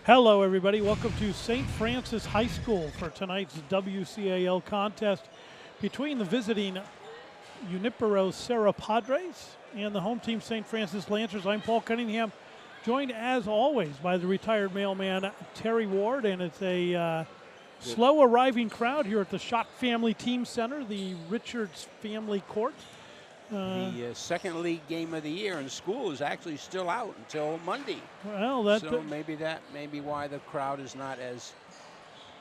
Hello, everybody. Welcome to St. Francis High School for tonight's WCAL contest between the visiting Junipero Serra Padres and the home team St. Francis Lancers. I'm Paul Cunningham, joined as always by the retired mailman Terry Ward, and it's a slow arriving crowd here at the Schott Family Team Center, the Richards Family Court. The second league game of the year in school is actually still out until Monday. Well, so maybe that may be why the crowd is not as.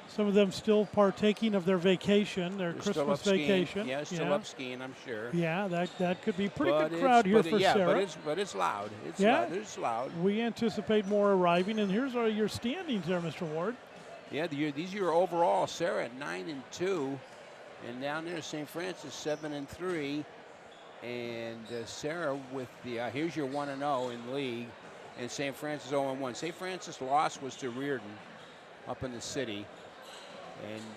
Some of them still partaking of their vacation, their Christmas vacation. Yeah, still up skiing, I'm sure. Yeah, that could be a pretty good crowd here for Sarah. But it's loud. It's loud. We anticipate more arriving, and here's your standings there, Mr. Ward. Yeah, these are your overall. Sarah at 9-2, and down there St. Francis 7-3. And Sarah with the here's your 1-0 in league, and St. Francis 0-1. St. Francis loss was to Reardon up in the city,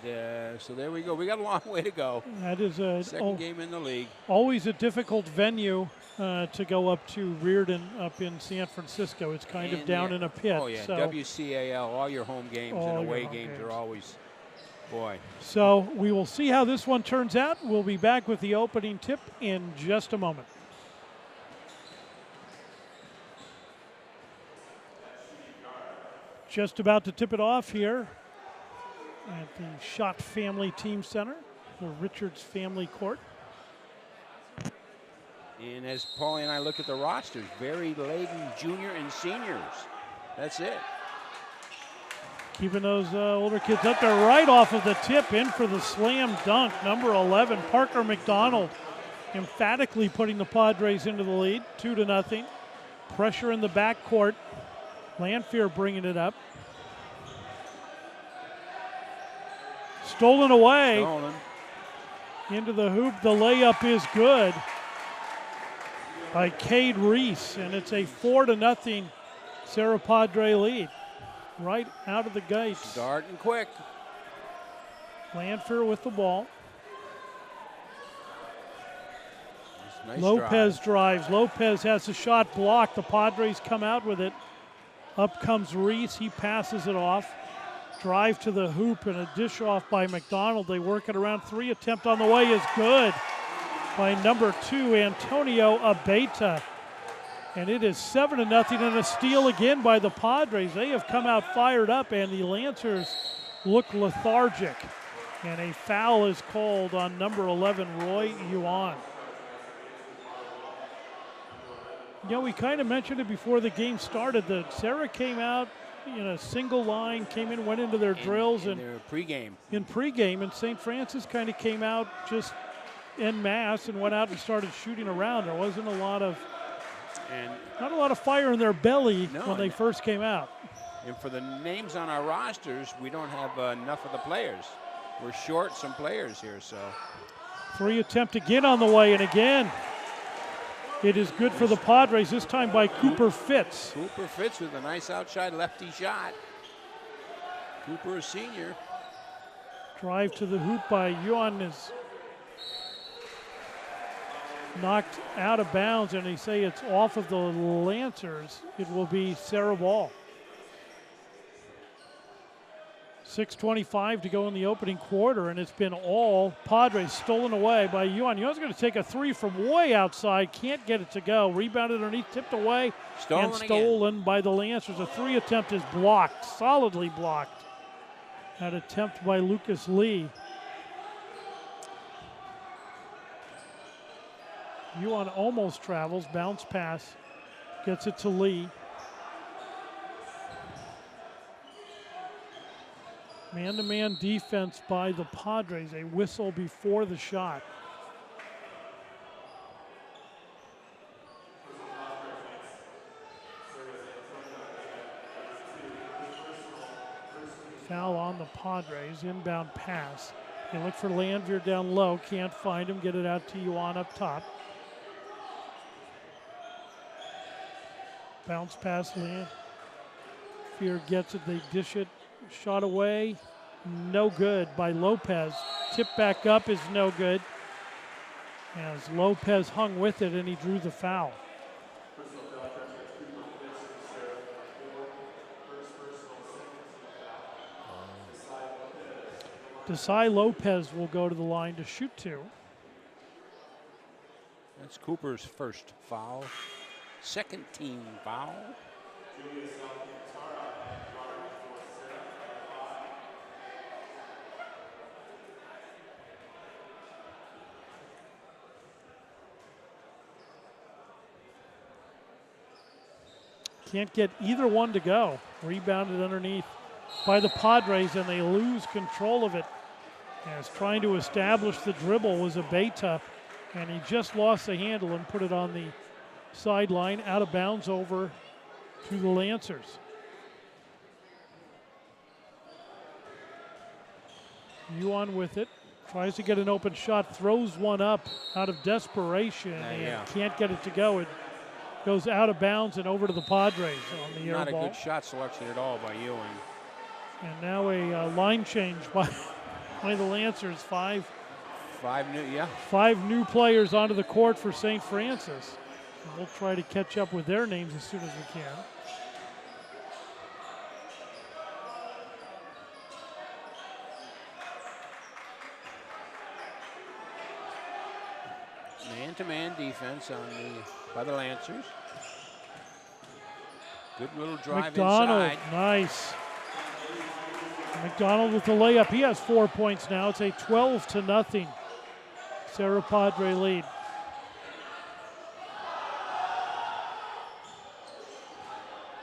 and so there we go. We got a long way to go. That is a second game in the league. Always a difficult venue to go up to Reardon up in San Francisco. It's kind of down in a pit. Oh yeah, so WCAL. All your home games and away games are always. Boy. So we will see how this one turns out. We'll be back with the opening tip in just a moment. Just about to tip it off here at the Schott Family Team Center, the Richards Family Court. And as Paulie and I look at the rosters, very laden junior and seniors. That's it. Keeping those older kids up there right off of the tip, in for the slam dunk. Number 11, Parker McDonald, emphatically putting the Padres into the lead, 2-0. Pressure in the backcourt. Lanphier bringing it up. Stolen away. Stolen. Into the hoop. The layup is good by Cade Reese, and it's a 4-0 Serra Padre lead. Right out of the gates. Starting quick. Lanphier with the ball. Nice Lopez drives. Lopez has the shot blocked. The Padres come out with it. Up comes Reese. He passes it off. Drive to the hoop and a dish off by McDonald. They work it around. 3 attempt on the way is good by number 2, Antonio Abeta. And it is 7-0 and a steal again by the Padres. They have come out fired up, and the Lancers look lethargic. And a foul is called on number 11, Roy Yuan. You know, we kind of mentioned it before the game started that Sarah came out in a single line, came in, went into their drills. In their pregame. In pregame, and St. Francis kind of came out just en masse and went out and started shooting around. There wasn't not a lot of fire in their belly when they first came out. And for the names on our rosters, we don't have enough of the players. We're short some players here, so. 3 attempt again on the way, and again, it is good for the Padres, this time by Cooper Fitz. Cooper Fitz with a nice outside lefty shot. Cooper, a senior. Drive to the hoop by Yuan is knocked out of bounds, and they say it's off of the Lancers. It will be Sarah ball. 6:25 to go in the opening quarter, and it's been all Padres, stolen away by Yuan. Yuan's going to take a 3 from way outside, can't get it to go. Rebounded underneath, tipped away, stolen by the Lancers. A 3 attempt is blocked, solidly blocked. That attempt by Lucas Lee. Yuan almost travels, bounce pass, gets it to Lee. Man-to-man defense by the Padres, a whistle before the shot. Foul on the Padres, inbound pass. They look for Lanphier down low, can't find him, get it out to Yuan up top. Bounce pass, Lanphier gets it, they dish it. Shot away, no good by Lopez. Tip back up is no good, as Lopez hung with it and he drew the foul. Desai Lopez will go to the line to shoot 2. That's Cooper's first foul. Second team foul. Can't get either one to go. Rebounded underneath by the Padres, and they lose control of it. As trying to establish the dribble was Abeyta, and he just lost the handle and put it on the sideline, out of bounds over to the Lancers. Yuan with it, tries to get an open shot, throws one up out of desperation, and can't get it to go. It goes out of bounds and over to the Padres on the air ball. Not a good shot selection at all by Ewing. And now a line change by the Lancers. Five new players onto the court for St. Francis. And we'll try to catch up with their names as soon as we can. Man-to-man defense by the Lancers. Good little drive McDonald, inside. nice. McDonald with the layup. He has 4 points now. It's a 12-0 Serra Padre lead.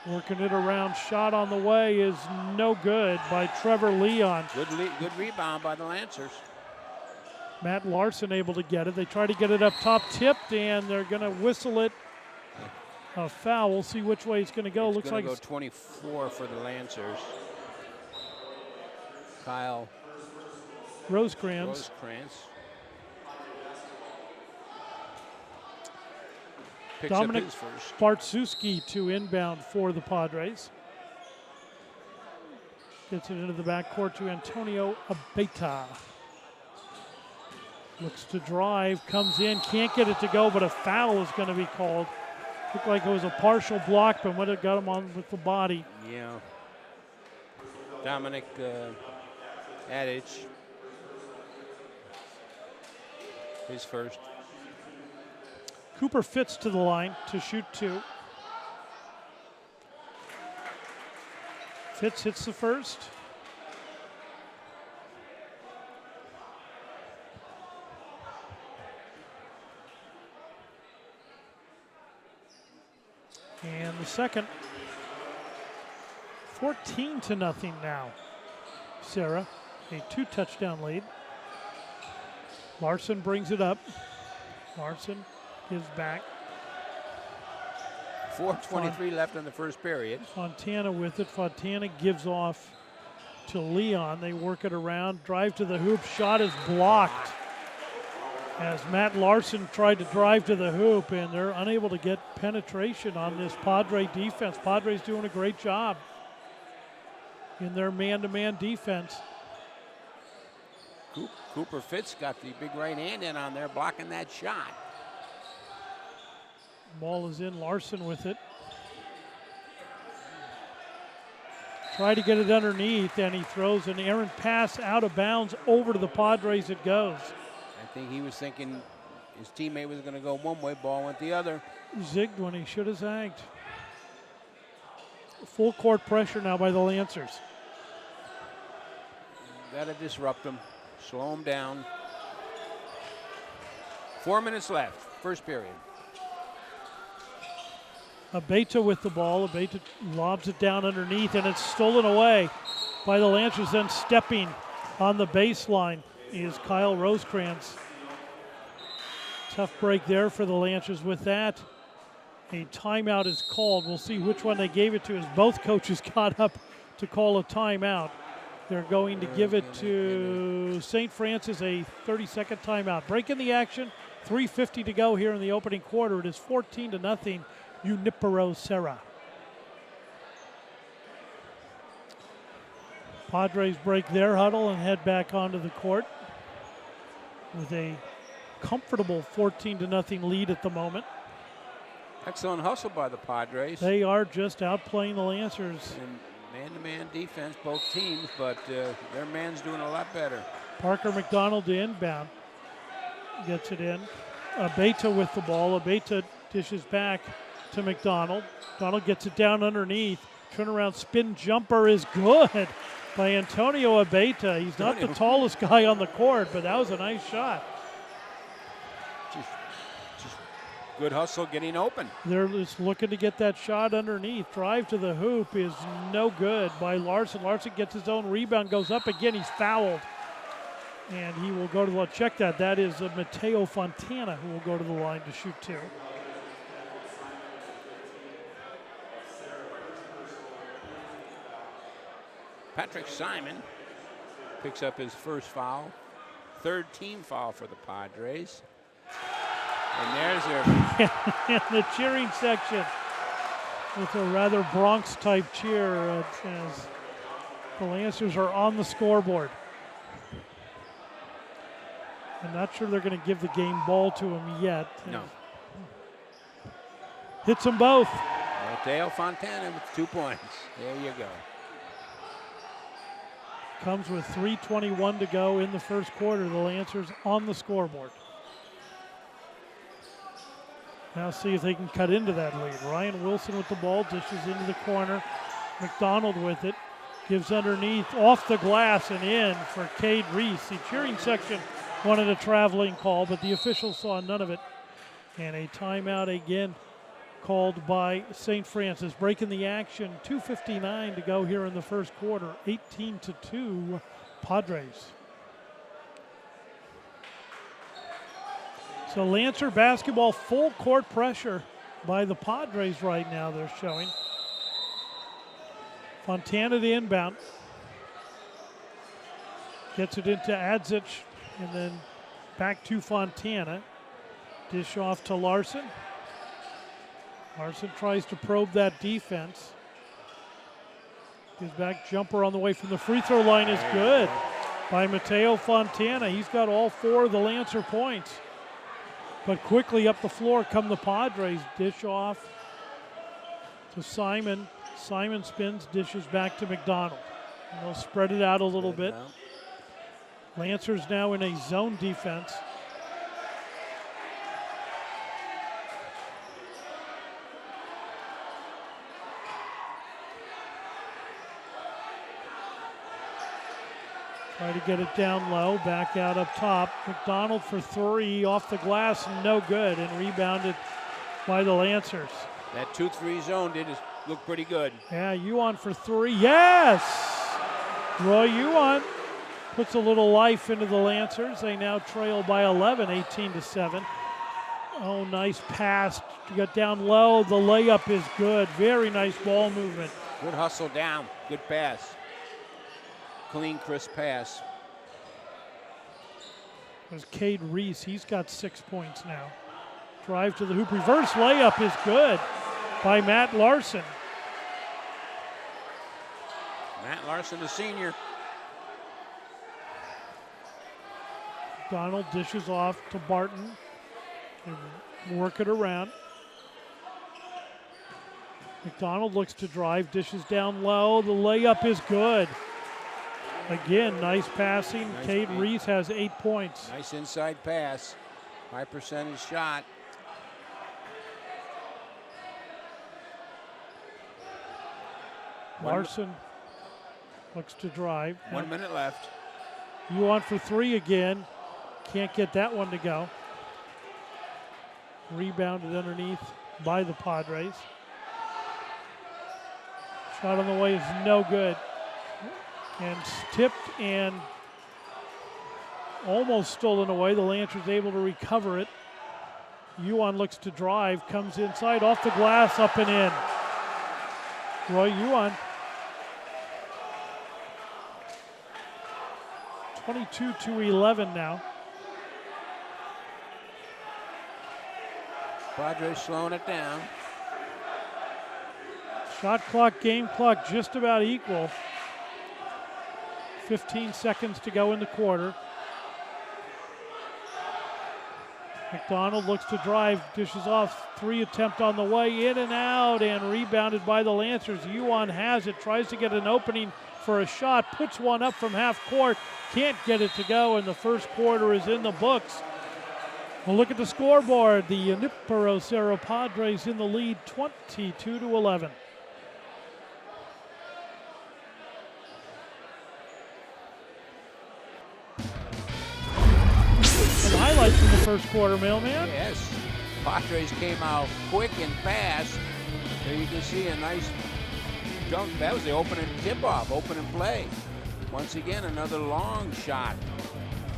Working it around. Shot on the way is no good by Trevor Leon. Good rebound by the Lancers. Matt Larson able to get it. They try to get it up top, tipped, and they're going to whistle it a foul. We'll see which way it's going to go. Looks like it's 24 for the Lancers. Kyle Rosecrans. Picks Dominic up his first. Bartszewski to inbound for the Padres. Gets it into the backcourt to Antonio Abeyta. Looks to drive, comes in, can't get it to go, but a foul is going to be called. Looked like it was a partial block, but would have got him on with the body. Yeah. Dominic Adich. His first. Cooper Fitz to the line to shoot 2. Fitz hits the first. And the second. 14-0 now. Serra, a 2-touchdown lead. Larson brings it up. Larson gives back. 4:23 left in the first period. Fontana with it. Fontana gives off to Leon. They work it around. Drive to the hoop. Shot is blocked. As Matt Larson tried to drive to the hoop, and they're unable to get penetration on this Padre defense. Padres doing a great job in their man-to-man defense. Cooper Fitz got the big right hand in on there, blocking that shot. Ball is in. Larson with it. Try to get it underneath, and he throws an errant pass out of bounds over to the Padres. It goes. I think he was thinking his teammate was going to go one way, ball went the other. Zigged when he should have zagged. Full court pressure now by the Lancers. Got to disrupt them, slow them down. 4 minutes left, first period. Abeyta with the ball. Abeyta lobs it down underneath, and it's stolen away by the Lancers. Then stepping on the baseline is Kyle Rosecrans. Tough break there for the Lancers with that. A timeout is called. We'll see which one they gave it to as both coaches got up to call a timeout. They're going to give it to St. Francis, a 30-second timeout. Breaking the action, 3:50 to go here in the opening quarter. It is 14-0, Junipero Serra. Padres break their huddle and head back onto the court with a comfortable 14-0 lead at the moment. Excellent hustle by the Padres. They are just outplaying the Lancers. And man-to-man defense, both teams, but their man's doing a lot better. Parker McDonald to inbound. Gets it in. Abeta with the ball. Abeta dishes back to McDonald. McDonald gets it down underneath. Turnaround spin jumper is good by Antonio Abeta. He's not the tallest guy on the court, but that was a nice shot. Just good hustle getting open. They're just looking to get that shot underneath. Drive to the hoop is no good by Larson. Larson gets his own rebound, goes up again. He's fouled. And he will go to the, check that. That is Mateo Fontana who will go to the line to shoot 2. Patrick Simon picks up his first foul. 3rd team foul for the Padres. And there's their and the cheering section with a rather Bronx-type cheer as the Lancers are on the scoreboard. I'm not sure they're going to give the game ball to him yet. No. Hits them both. Mateo Fontana with 2 points. There you go. Comes with 3:21 to go in the first quarter. The Lancers on the scoreboard. Now see if they can cut into that lead. Ryan Wilson with the ball, dishes into the corner. McDonald with it. Gives underneath, off the glass and in for Cade Reese. The cheering section wanted a traveling call, but the officials saw none of it. And a timeout again called by St. Francis. Breaking the action, 2:59 to go here in the first quarter. 18-2 Padres. So Lancer basketball, full court pressure by the Padres right now, they're showing. Fontana the inbound. Gets it into Adzic and then back to Fontana. Dish off to Larson. Larson tries to probe that defense. His back jumper on the way from the free throw line is good by Mateo Fontana. He's got all 4 of the Lancer points. But quickly up the floor come the Padres. Dish off to Simon. Simon spins, dishes back to McDonald. And they'll spread it out a little bit. Lancers now in a zone defense. Try to get it down low, back out up top. McDonald for 3, off the glass, no good, and rebounded by the Lancers. That 2-3 zone did look pretty good. Yeah, Yuan for 3, yes! Roy Yuan puts a little life into the Lancers. They now trail by 11, 18-7. Oh, nice pass. You got down low, the layup is good. Very nice ball movement. Good hustle down, good pass. Clean, crisp pass. There's Cade Reese. He's got 6 points now. Drive to the hoop. Reverse layup is good by Matt Larson. Matt Larson, the senior. Donald dishes off to Barton. And work it around. McDonald looks to drive, dishes down low. The layup is good. Again, nice passing. Nice Cade Reese has 8 points. Nice inside pass. High percentage shot. Larson looks to drive. 1 minute left. Yuan for 3 again. Can't get that one to go. Rebounded underneath by the Padres. Shot on the way is no good. And tipped and almost stolen away. The Lancers able to recover it. Yuan looks to drive, comes inside, off the glass, up and in. Roy Yuan. 22-11 now. Padres slowing it down. Shot clock, game clock just about equal. 15 seconds to go in the quarter. McDonald looks to drive, dishes off, 3 attempt on the way, in and out, and rebounded by the Lancers. Yuan has it, tries to get an opening for a shot, puts one up from half court, can't get it to go, and the first quarter is in the books. We'll look at the scoreboard. The Junipero Serra Padres in the lead, 22-11. Some highlights from the first quarter, Mailman. Yes, Padres came out quick and fast. There you can see a nice dunk. That was the opening tip-off, opening play. Once again, another long shot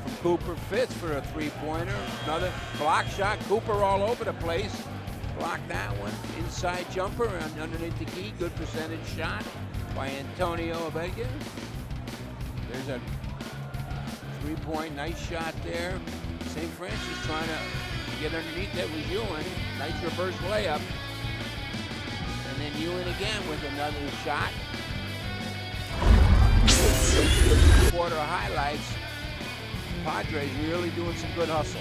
from Cooper Fitz for a three-pointer. Another block shot. Cooper all over the place. Blocked that one. Inside jumper and underneath the key. Good percentage shot by Antonio Abega. There's a three-point, nice shot there. St. Francis trying to get underneath. That was Ewan. Nice reverse layup. And then Ewan again with another shot. Quarter highlights. Padres really doing some good hustle.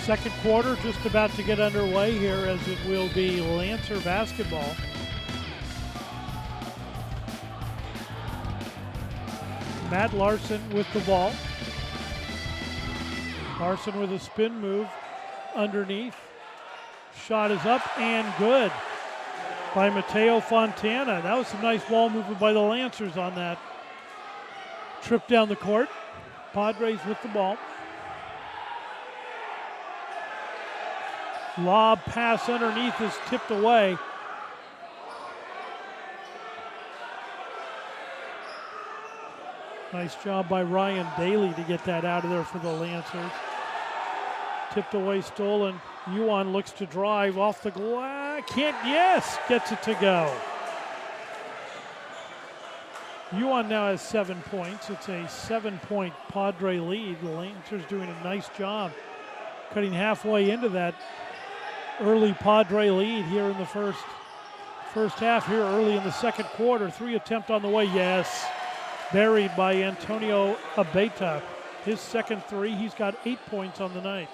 Second quarter just about to get underway here, as it will be Lancer basketball. Matt Larson with the ball. Larson with a spin move underneath. Shot is up and good by Mateo Fontana. That was some nice ball movement by the Lancers on that trip down the court. Padres with the ball. Lob pass underneath is tipped away. Nice job by Ryan Daly to get that out of there for the Lancers. Tipped away, stolen. Yuan looks to drive off the glass. Gets it to go. Yuan now has 7 points. It's a 7-point Padre lead. The Lancers doing a nice job cutting halfway into that early Padre lead here in the first half here early in the second quarter. Three attempt on the way, yes. Buried by Antonio Abeta. His second three, he's got 8 points on the night.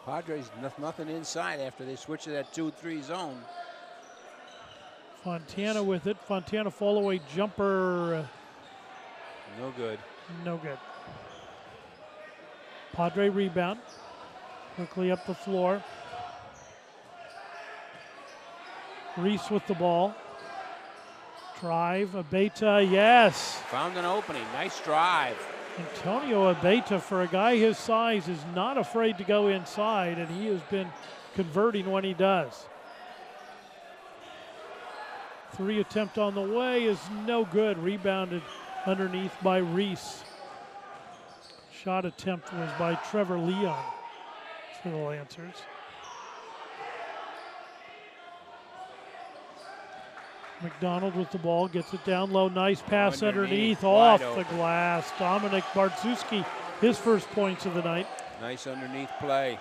Padres nothing inside after they switch to that 2-3 zone. Fontana with it. Fontana fall away jumper. No good. No good. Padre rebound. Quickly up the floor. Reese with the ball. Drive. Abeta, yes. Found an opening. Nice drive. Antonio Abeta, for a guy his size, is not afraid to go inside, and he has been converting when he does. Three attempt on the way is no good. Rebounded underneath by Reese. Shot attempt was by Trevor Leon for the Lancers. McDonald with the ball, gets it down low. Nice pass underneath off the glass. Dominic Bartszewski, his first points of the night. Nice underneath play.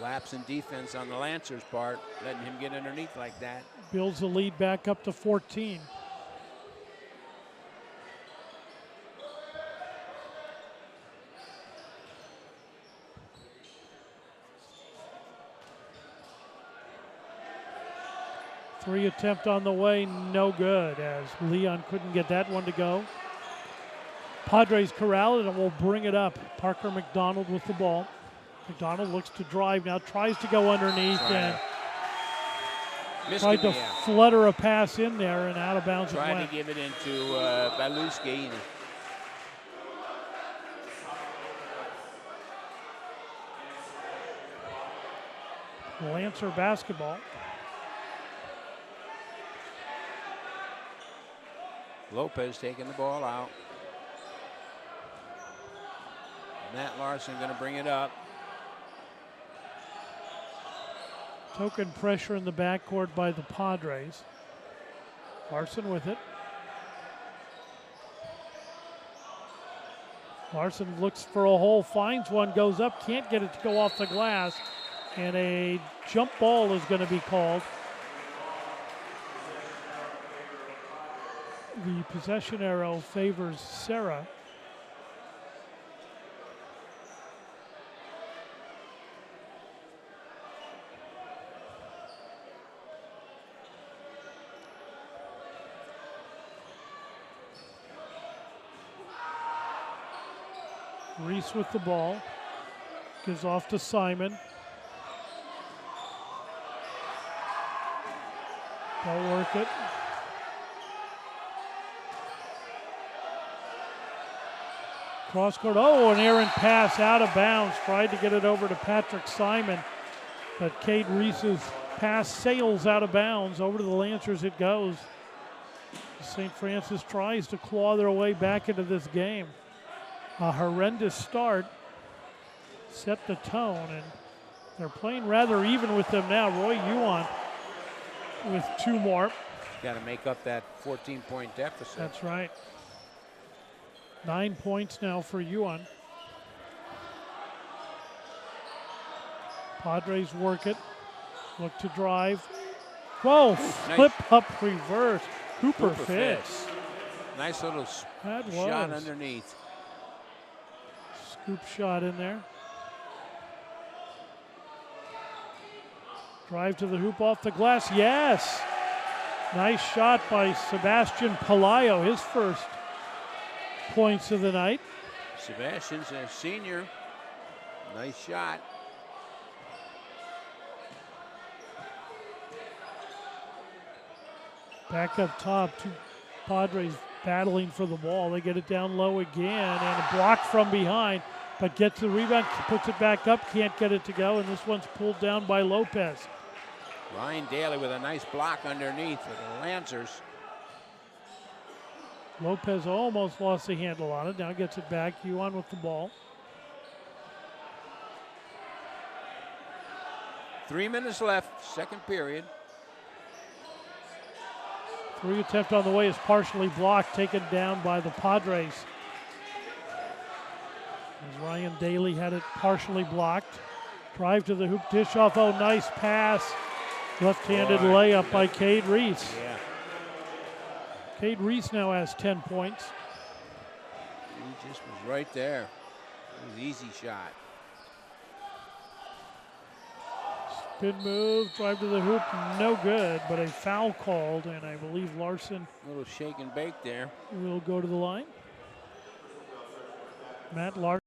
Lapse in defense on the Lancers' part, letting him get underneath like that. Builds the lead back up to 14. Three attempt on the way, no good, as Leon couldn't get that one to go. Padres corral it and will bring it up. Parker McDonald with the ball. McDonald looks to drive now, tries to go underneath and tried to flutter a pass in there and out of bounds it went. Tried to give it into Baluski. Lancer basketball. Lopez taking the ball out. Matt Larson going to bring it up. Token pressure in the backcourt by the Padres. Larson with it. Larson looks for a hole, finds one, goes up, can't get it to go off the glass, and a jump ball is going to be called. The possession arrow favors Serra. Reese with the ball. Gives off to Simon. They'll work it. Cross court. Oh, an errant pass out of bounds. Tried to get it over to Patrick Simon, but Cade Reese's pass sails out of bounds. Over to the Lancers it goes. St. Francis tries to claw their way back into this game. A horrendous start set the tone, and they're playing rather even with them now. Roy Yuan with 2 more. Got to make up that 14-point deficit. That's right. 9 points now for Yuan. Padres work it. Look to drive. Whoa, flip up reverse. Cooper fits. Nice little shot underneath. Scoop shot in there. Drive to the hoop off the glass. Yes. Nice shot by Sebastian Palayo, his first points of the night. Sebastian's a senior. Nice shot. Back up top, 2 Padres battling for the ball. They get it down low again, and a block from behind, but gets the rebound, puts it back up, can't get it to go, and this one's pulled down by Lopez. Ryan Daly with a nice block underneath for the Lancers. Lopez almost lost the handle on it, now gets it back. Yuan with the ball. 3 minutes left, second period. 3 attempt on the way is partially blocked, taken down by the Padres. As Ryan Daly had it partially blocked. Drive to the hoop, dish off, oh, nice pass. Left-handed layup by Cade Reese. Yeah. Cade Reese now has 10 points. He just was right there. It was an easy shot. Spin move, drive to the hoop, no good, but a foul called, and I believe Larson A little shake and bake there. will go to the line. Matt Larson.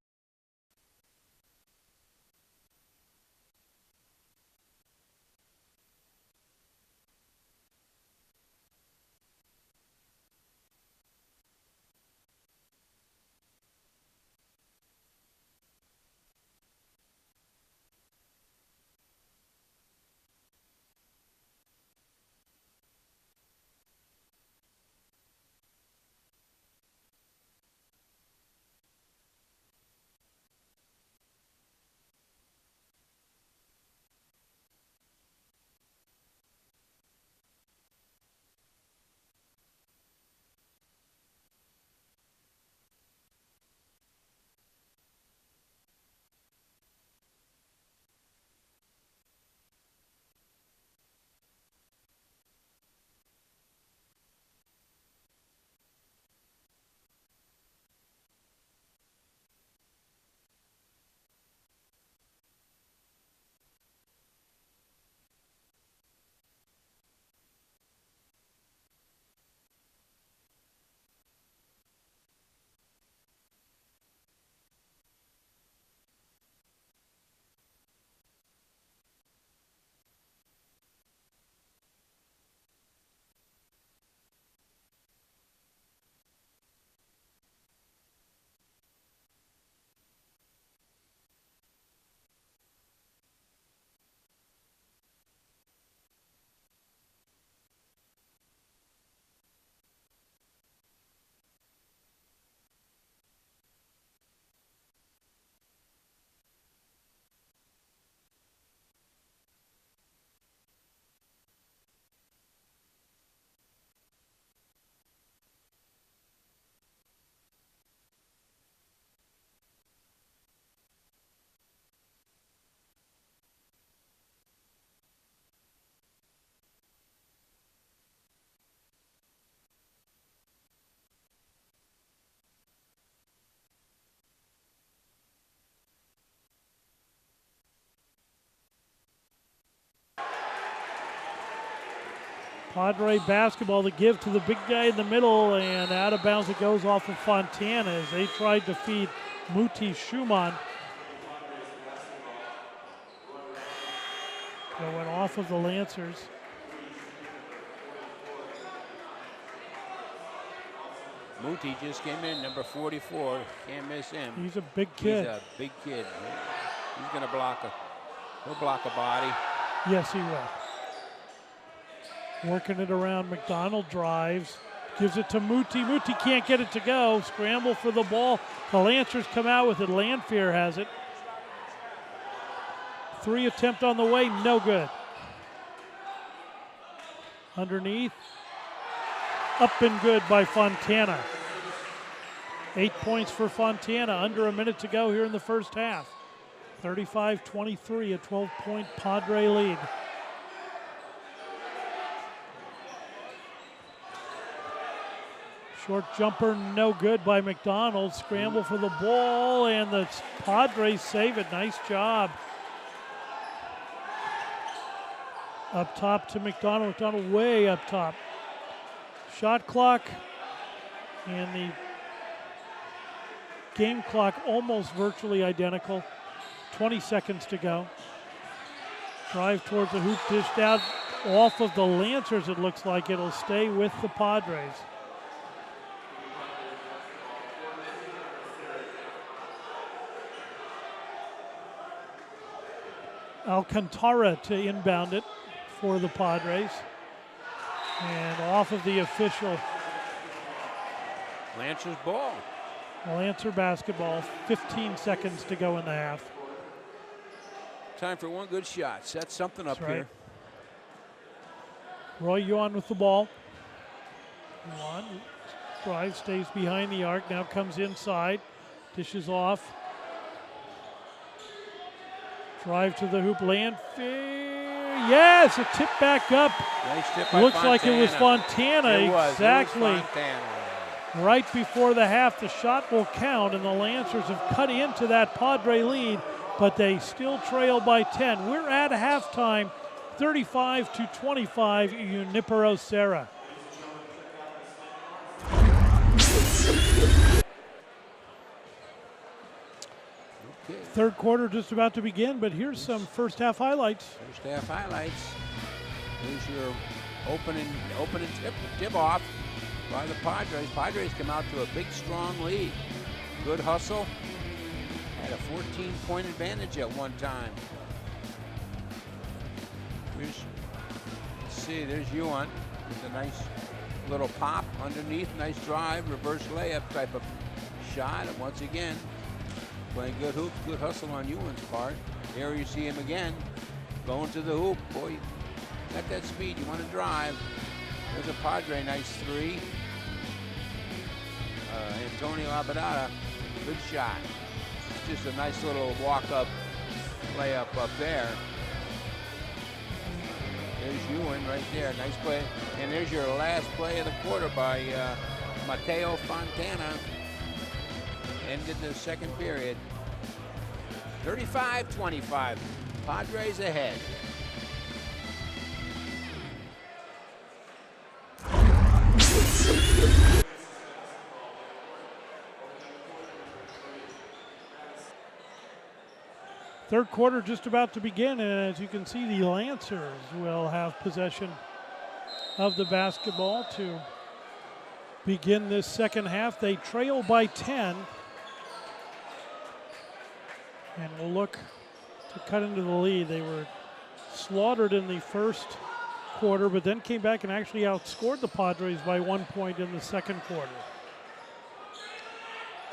Padre basketball, the give to the big guy in the middle, and out of bounds it goes off of Fontana as they tried to feed Muti Schumann. Going off of the Lancers. Muti just came in, number 44. Can't miss him. He's a big kid. He's a big kid. He's going to he'll block a body. Yes, he will. Working it around. McDonald drives. Gives it to Muti. Muti can't get it to go. Scramble for the ball. The Lancers come out with it. Landfair has it. 3 attempt on the way. No good. Underneath. Up and good by Fontana. 8 points for Fontana. Under a minute to go here in the first half. 35-23, a 12-point Padre lead. Short jumper, no good by McDonald. Scramble for the ball, and the Padres save it. Nice job. Up top to McDonald. McDonald way up top. Shot clock and the game clock almost virtually identical. 20 seconds to go. Drive towards the hoop, dished out off of the Lancers. It looks like it'll stay with the Padres. Alcantara to inbound it for the Padres. And off of the official. Lancers ball. Lancer basketball, 15 seconds to go in the half. Time for one good shot. Set something up right here. Roy Yuan with the ball. Yuan drive, stays behind the arc, now comes inside. Dishes off. Drive to the hoop, Landfair. Yes, a tip back up. Nice tip by Looks Fontana. like it was Fontana. It was. Exactly. It was Fontana. Right before the half, the shot will count, and the Lancers have cut into that Padre lead, but they still trail by 10. We're at halftime, 35-25, Junipero Serra. Okay. Third quarter just about to begin, but here's some first half highlights. First half highlights. Here's your opening tip off by the Padres. Padres come out to a big, strong lead. Good hustle. Had a 14-point advantage at one time. Let's see, there's Yuan with a nice little pop underneath, nice drive, reverse layup type of shot. And once again, playing good hoops, good hustle on Yuan's part. There you see him again, going to the hoop. Boy, got that speed, you want to drive. There's a Padre, nice three. Antonio Abadada, good shot. It's just a nice little walk-up layup up there. There's Ewan right there, nice play. And there's your last play of the quarter by Mateo Fontana. Ended the second period. 35-25, Padres ahead. Third quarter just about to begin, and as you can see, the Lancers will have possession of the basketball to begin this second half. They trail by 10 and will look to cut into the lead. They were slaughtered in the first quarter, but then came back and actually outscored the Padres by 1 point in the second quarter.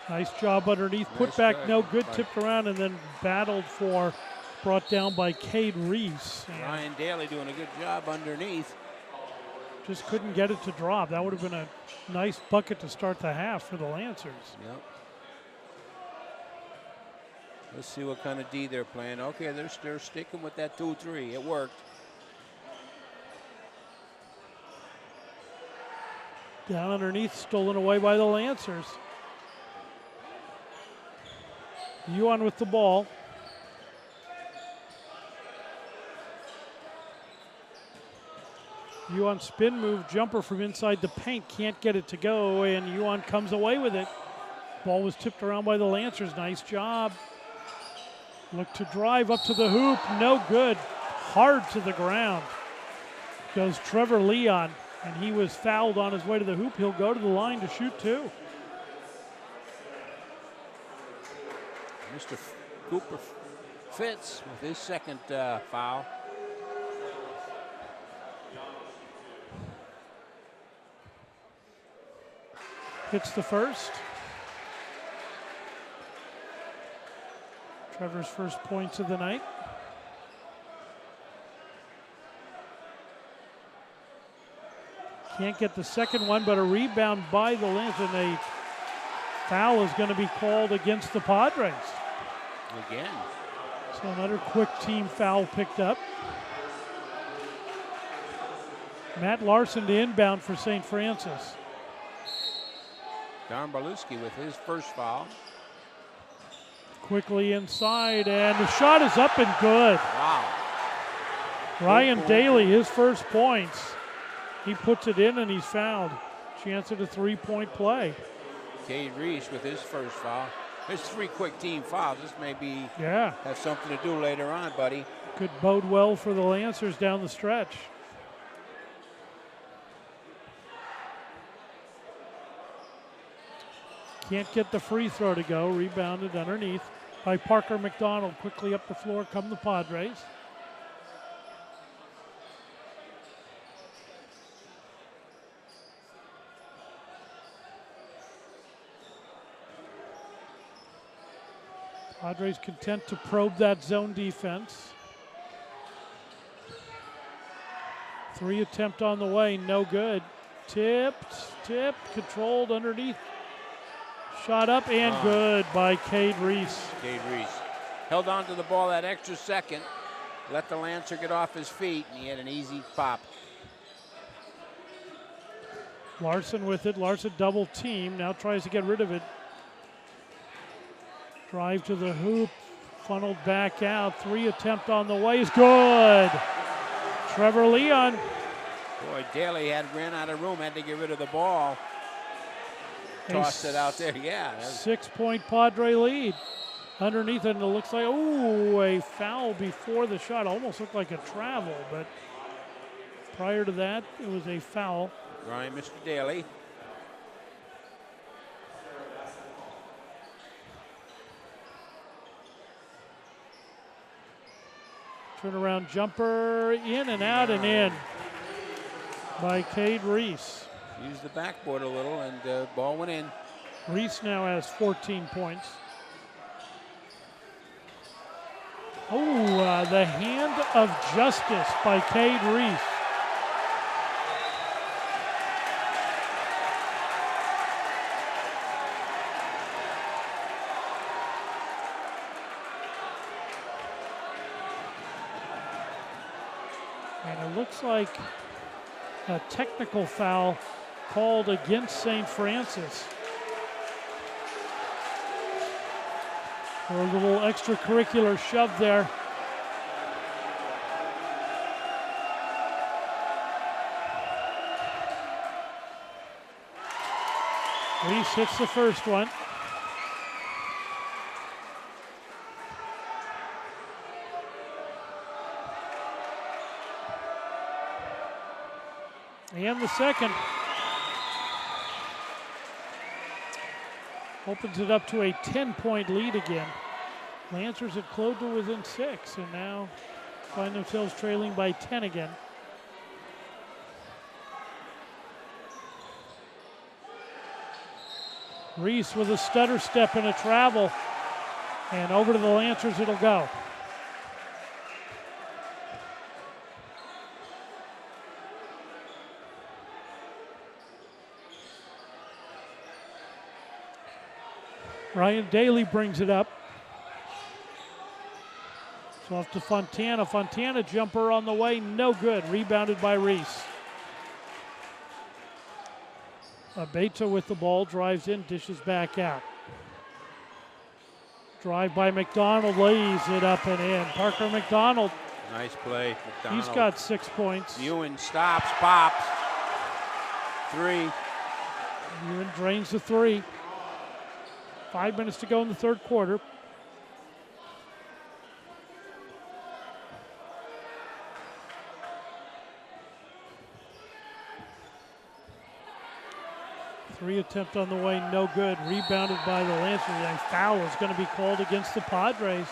Nice job underneath, put back, no good, tipped around, and then battled for, brought down by Cade Reese. Ryan Daly doing a good job underneath. Just couldn't get it to drop. That would have been a nice bucket to start the half for the Lancers. Yep. Let's see what kind of D they're playing. Okay, they're sticking with that 2-3. It worked. Down underneath, stolen away by the Lancers. Yuan with the ball. Yuan spin move, jumper from inside the paint, can't get it to go, and Yuan comes away with it. Ball was tipped around by the Lancers, nice job. Look to drive up to the hoop, no good. Hard to the ground goes Trevor Leon, and he was fouled on his way to the hoop. He'll go to the line to shoot two. Mr. Cooper Fitz with his second foul. Hits the first. Trevor's first points of the night. Can't get the second one, but a rebound by the Lancers, and a foul is going to be called against the Padres. Again. So another quick team foul picked up. Matt Larson to inbound for St. Francis. Don Berluski with his first foul. Quickly inside, and the shot is up and good. Wow. Ryan Daly, his first points. He puts it in and he's fouled. Chance at a three-point play. Cade Reese with his first foul. There's 3 quick team fouls. This may be Yeah. have something to do later on, buddy. Could bode well for the Lancers down the stretch. Can't get the free throw to go. Rebounded underneath by Parker McDonald. Quickly up the floor come the Padres. Padres content to probe that zone defense. 3 attempt on the way, no good. Tipped, controlled underneath. Shot up and good by Cade Reese. Cade Reese held on to the ball that extra second, let the Lancer get off his feet, and he had an easy pop. Larson with it, Larson double team, now tries to get rid of it. Drive to the hoop, funneled back out. 3 attempt on the way is good. Trevor Leon. Boy, Daly ran out of room, had to get rid of the ball. Tossed it out there, yeah. 6-point Padre lead. Underneath it, and it looks like, a foul before the shot. Almost looked like a travel, but prior to that, it was a foul. Ryan, Mr. Daly. Turnaround jumper, in and out and in by Cade Reese. Used the backboard a little, and the ball went in. Reese now has 14 points. The hand of justice by Cade Reese. And it looks like a technical foul called against St. Francis. For a little extracurricular shove there. Reese hits the first one. And the second. Opens it up to a 10-point lead again. Lancers had closed to within 6 and now find themselves trailing by 10 again. Reese with a stutter step and a travel. And over to the Lancers it'll go. Ryan Daly brings it up. So off to Fontana. Fontana jumper on the way, no good. Rebounded by Reese. Abeta with the ball, drives in, dishes back out. Drive by McDonald, lays it up and in. Parker McDonald Nice play, McDonald. He's got 6 points. Ewan stops, pops. 3. Ewan drains the 3. 5 minutes to go in the third quarter. Three attempt on the way, no good. Rebounded by the Lancers. A foul is going to be called against the Padres.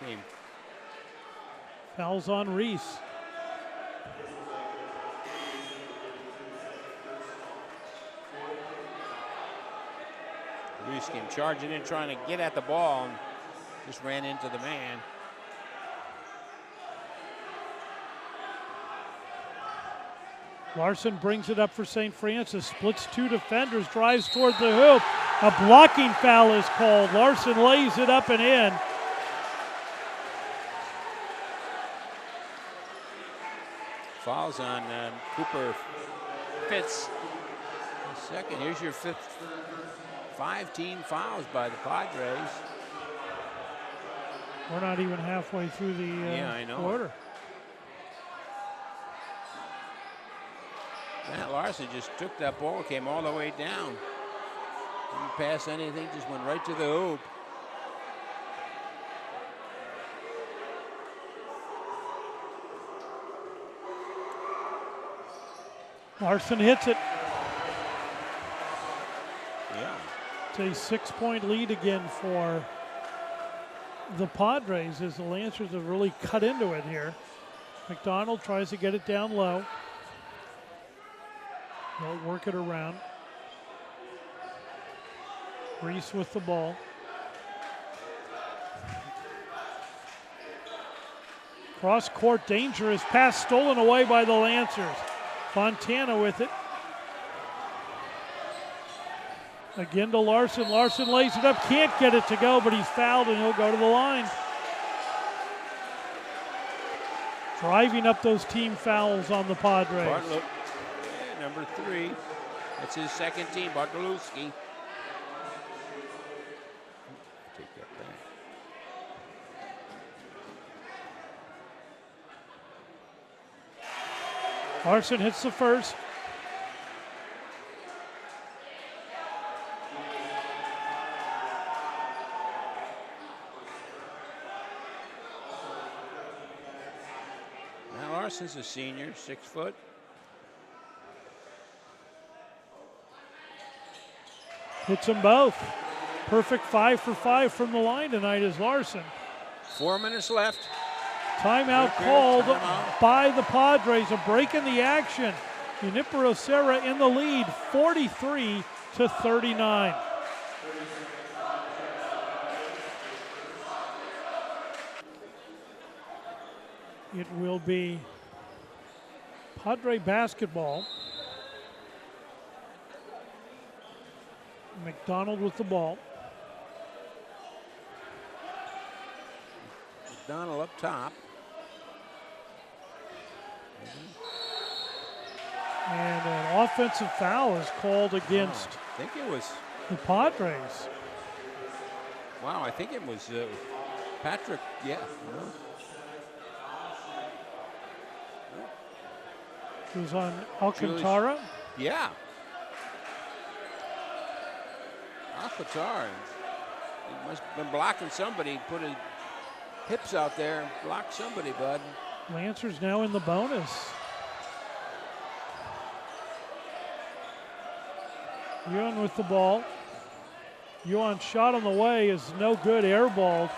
Game. Foul's on Reese. Reese came charging in, trying to get at the ball, and just ran into the man. Larson brings it up for St. Francis, splits 2 defenders, drives toward the hoop. A blocking foul is called. Larson lays it up and in. Fouls on Cooper Fitz. Second, here's your 5 team fouls by the Padres. We're not even halfway through the quarter. Matt Larson just took that ball, came all the way down. Didn't pass anything, just went right to the hoop. Larson hits it. Yeah. It's a 6-point lead again for the Padres as the Lancers have really cut into it here. McDonald tries to get it down low. They'll work it around. Reese with the ball. Cross court, dangerous pass stolen away by the Lancers. Fontana with it. Again to Larson. Larson lays it up, can't get it to go, but he's fouled and he'll go to the line. Driving up those team fouls on the Padres. Bartlett, number 3. That's his second team, Bartolowski. Take that back. Larson hits the first. Now Larson's a senior, 6 foot. Hits them both. Perfect 5 for 5 from the line tonight is Larson. 4 minutes left. Timeout called by the Padres. A break in the action. Junipero Serra in the lead, 43-39. It will be Padre basketball. McDonald with the ball. McDonald up top. And an offensive foul is called against I think it was the Padres. Wow, I think it was Patrick. Yeah. It was on Alcantara. Yeah. Alcantara. He must have been blocking somebody. Put his hips out there and blocked somebody, bud. Lancers now in the bonus. Yuan with the ball. Yuan shot on the way is no good, airballed.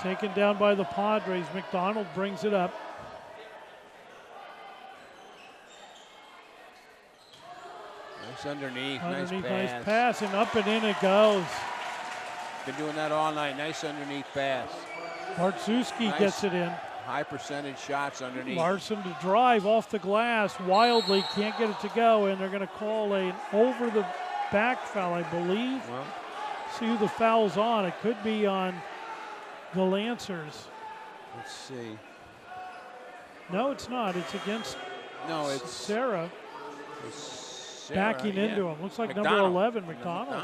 Taken down by the Padres. McDonald brings it up. Nice underneath, Nice pass. pass, and up and in it goes. Been doing that all night. Nice underneath pass. Marczewski gets it in. High percentage shots underneath. Larson to drive off the glass wildly, can't get it to go, and they're going to call an over the back foul, I believe. Well, see who the foul's on. It could be on the Lancers. Let's see. No, it's not. It's against Serra. Backing into him. Looks like McDonald. number 11, McDonald.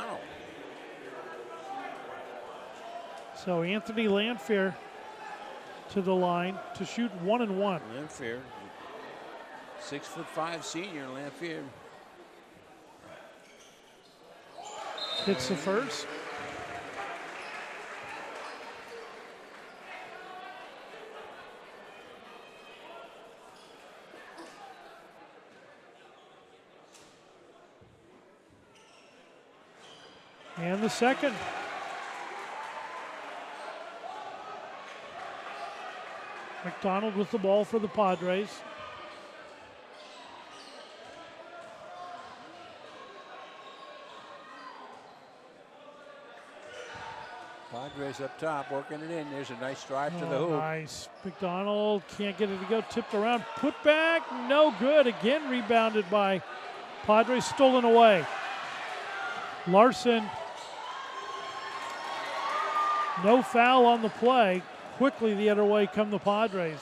So Anthony Landfair to the line to shoot 1 and 1. Lanphier, 6'5" senior Lanphier. Hits the first. And the second. McDonald with the ball for the Padres. Padres up top, working it in. There's a nice drive to the hoop. Nice. McDonald can't get it to go. Tipped around. Put back. No good. Again rebounded by Padres. Stolen away. Larson. No foul on the play. Quickly the other way come the Padres.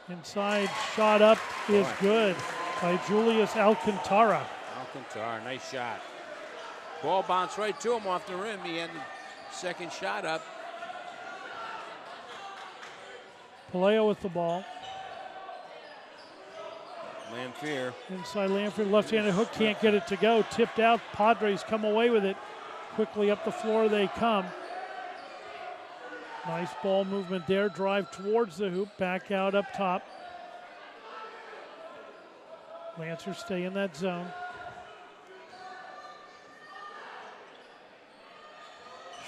Inside shot up is good by Julius Alcantara. Alcantara, nice shot. Ball bounced right to him off the rim. He had the second shot up. Paleo with the ball. Lanphier. Inside Lanford, left-handed hook, can't get it to go. Tipped out, Padres come away with it. Quickly up the floor they come. Nice ball movement there, drive towards the hoop, back out up top. Lancers stay in that zone.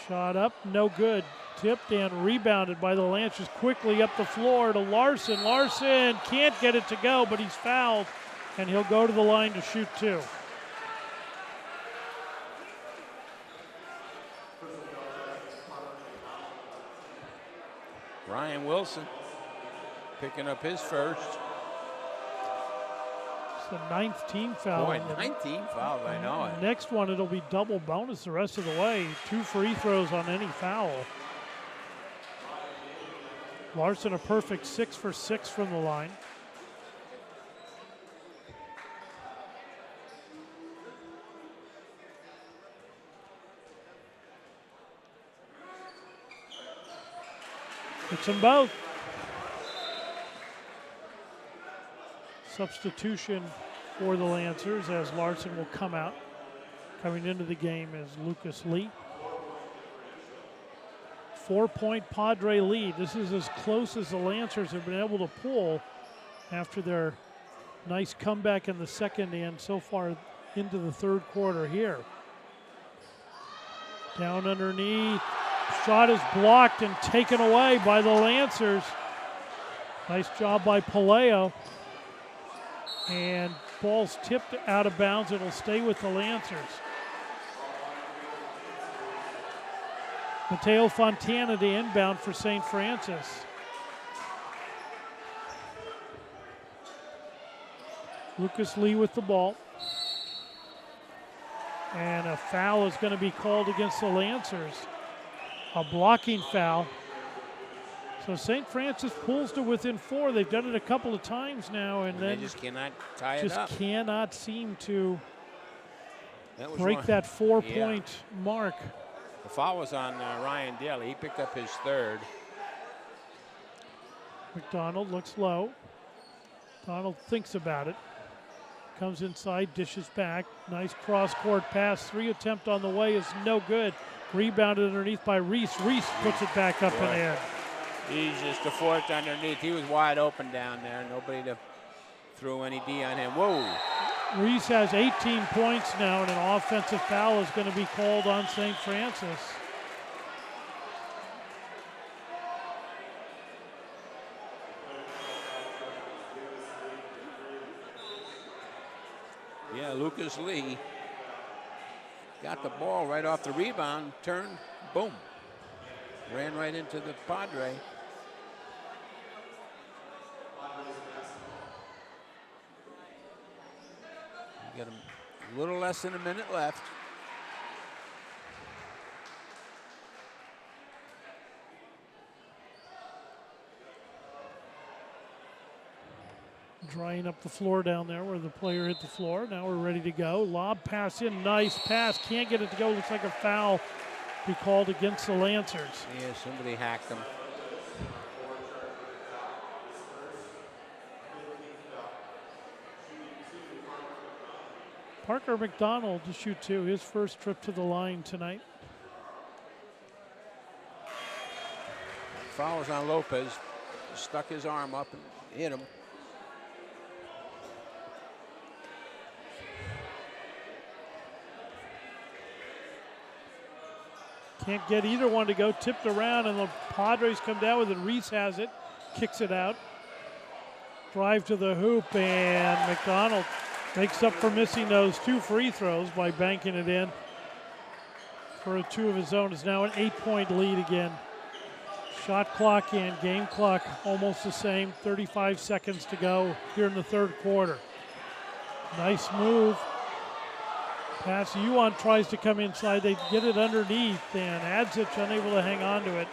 Shot up, no good. Tipped and rebounded by the Lancers. Quickly up the floor to Larson. Larson can't get it to go, but he's fouled, and he'll go to the line to shoot 2. Ryan Wilson picking up his first. It's the 9th team foul. Boy, 19 fouls, I know it. Next one, it'll be double bonus the rest of the way. 2 free throws on any foul. Larson a perfect 6 for 6 from the line. Hits them both. Substitution for the Lancers as Larson will come out. Coming into the game is Lucas Lee. 4-point Padre lead. This is as close as the Lancers have been able to pull after their nice comeback in the second and so far into the third quarter here. Down underneath. Shot is blocked and taken away by the Lancers. Nice job by Paleo. And ball's tipped out of bounds. It'll stay with the Lancers. Mateo Fontana the inbound for St. Francis. Lucas Lee with the ball. And a foul is going to be called against the Lancers. A blocking foul. So St. Francis pulls to within 4. They've done it a couple of times now, and then they just cannot tie it up. Just cannot seem to break that 4-point mark. The foul was on Ryan Daly. He picked up his third. McDonald looks low. Donald thinks about it. Comes inside, dishes back. Nice cross-court pass. 3 attempt on the way is no good. Rebounded underneath by Reese. Reese puts it back up and in. He's just a fourth underneath. He was wide open down there. Nobody to throw any D on him. Whoa. Reese has 18 points now, and an offensive foul is going to be called on St. Francis. Yeah, Lucas Lee got the ball right off the rebound, turned, boom. Ran right into the Padre. We got a little less than a minute left. Drying up the floor down there where the player hit the floor. Now we're ready to go. Lob pass in, nice pass. Can't get it to go. Looks like a foul be called against the Lancers. Yeah, somebody hacked them. Parker McDonald to shoot two, his first trip to the line tonight. Fouls on Lopez. Stuck his arm up and hit him. Can't get either one to go. Tipped around, and the Padres come down with it. Reese has it, kicks it out. Drive to the hoop, and McDonald makes up for missing those two free throws by banking it in for a two of his own. It's now an 8-point lead again. Shot clock and game clock almost the same. 35 seconds to go here in the third quarter. Nice move. Pass. Yuan tries to come inside. They get it underneath, and Adzic unable to hang on to it.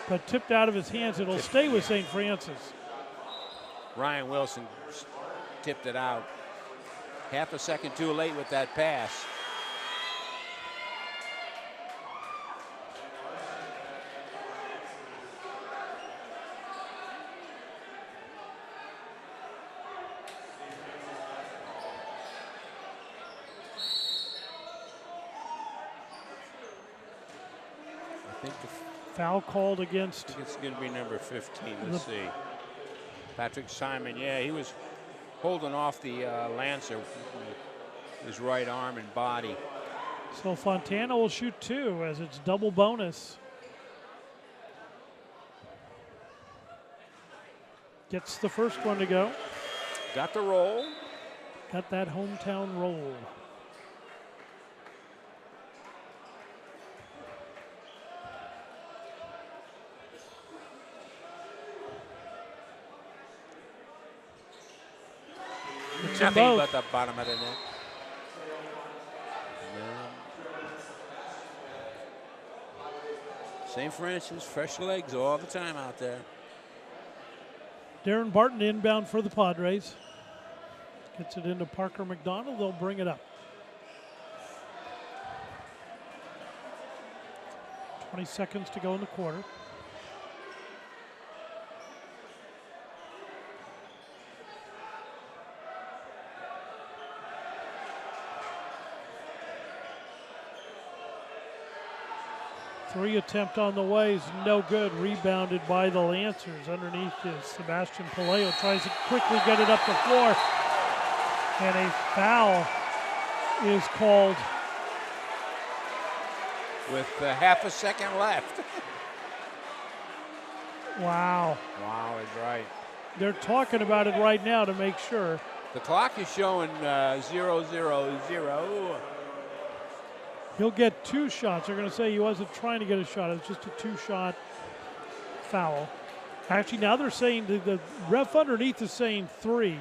But tipped out of his hands. It'll stay with St. Francis. Ryan Wilson tipped it out. Half a second too late with that pass. Foul called against. I think it's going to be number 15. Let's see. Patrick Simon. Yeah, he was holding off the Lancer with his right arm and body. So Fontana will shoot two as it's double bonus. Gets the first one to go. Got the roll. Got that hometown roll. Nothing but the bottom of the net. St. Francis, fresh legs all the time out there. Darren Barton inbound for the Padres. Gets it into Parker McDonald. They'll bring it up. 20 seconds to go in the quarter. Three attempt on the way is no good. Rebounded by the Lancers. Underneath is Sebastian Palaio. Tries to quickly get it up the floor. And a foul is called. With half a second left. Wow. Wow is right. They're talking about it right now to make sure. The clock is showing 0-0-0. He'll get two shots. They're going to say he wasn't trying to get a shot. It was just a two-shot foul. Actually, now they're saying the ref underneath is saying three.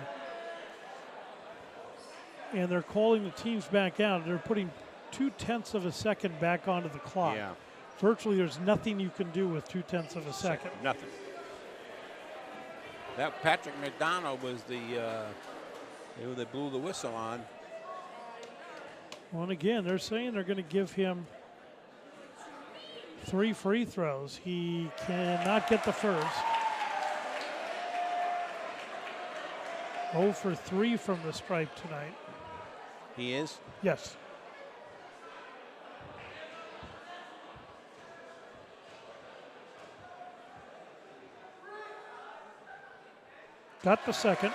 And they're calling the teams back out. They're putting 0.2 of a second back onto the clock. Yeah. Virtually, there's nothing you can do with 0.2 of a second. Nothing. That Patrick McDonald was they blew the whistle on. Well, and again, they're saying they're going to give him 3 free throws. He cannot get the first. 0 for 3 from the stripe tonight. He is? Yes. Got the second.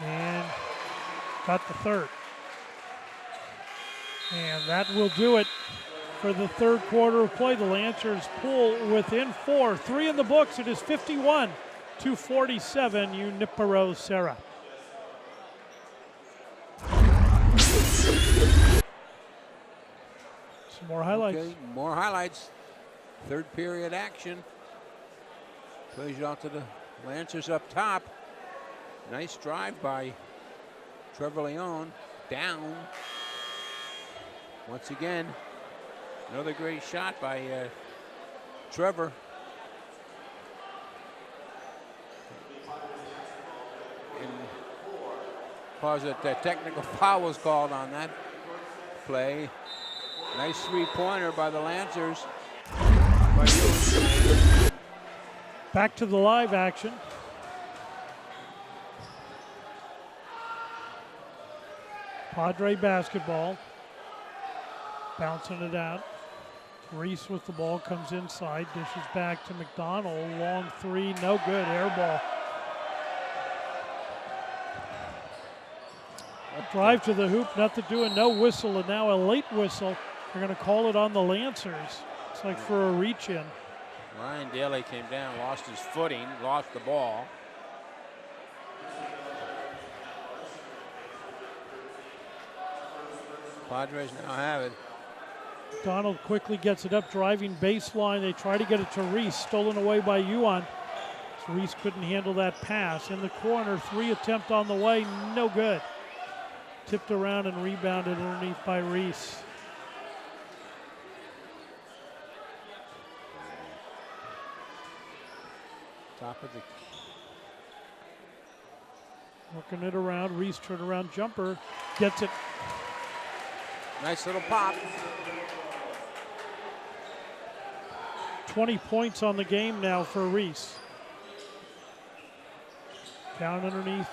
And got the third. And that will do it for the third quarter of play. The Lancers pull within 4. 3 in the books. It is 51-47, Junipero Serra. Some more highlights. Okay, more highlights. Third period action. Plays you out to the Lancers up top. Nice drive by Trevor Leone. Down. Once again, another great shot by Trevor. And cause that technical foul was called on that play. Nice three-pointer by the Lancers. Back to the live action. Padre basketball. Bouncing it out. Reese with the ball comes inside, dishes back to McDonald. Long three, no good, air ball. Drive to the hoop, nothing doing, no whistle, and now a late whistle. They're going to call it on the Lancers. It's like for a reach in. Ryan Daly came down, lost his footing, lost the ball. Padres now have it. Donald quickly gets it up, driving baseline. They try to get it to Reese, stolen away by Yuan. Reese couldn't handle that pass. In the corner, three attempt on the way, no good. Tipped around and rebounded underneath by Reese. Top of the... Working it around, Reese turnaround jumper, gets it. Nice little pop. 20 points on the game now for Reese. Down underneath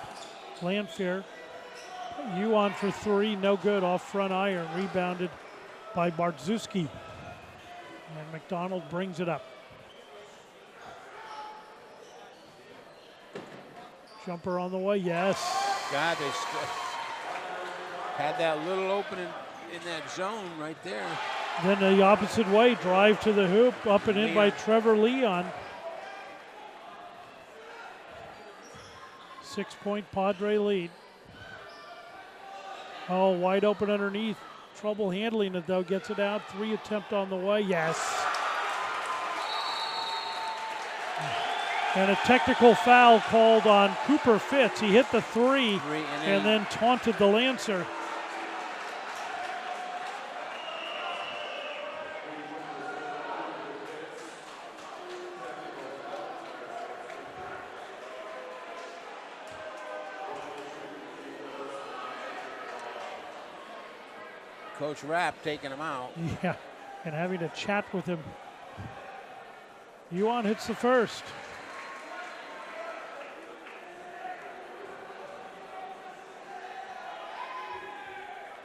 Landfair. Yuan for three, no good, off front iron, rebounded by Bartszewski. And McDonald brings it up. Jumper on the way, yes. God, they had that little opening in that zone right there. Then the opposite way, drive to the hoop, up and in by Trevor Leon. 6-point Padre lead. Oh, wide open underneath. Trouble handling it though, gets it out. Three attempt on the way, yes. And a technical foul called on Cooper Fitz. He hit the three and then taunted the Lancer. Coach Rapp taking him out. Yeah, and having a chat with him. Yuan hits the first.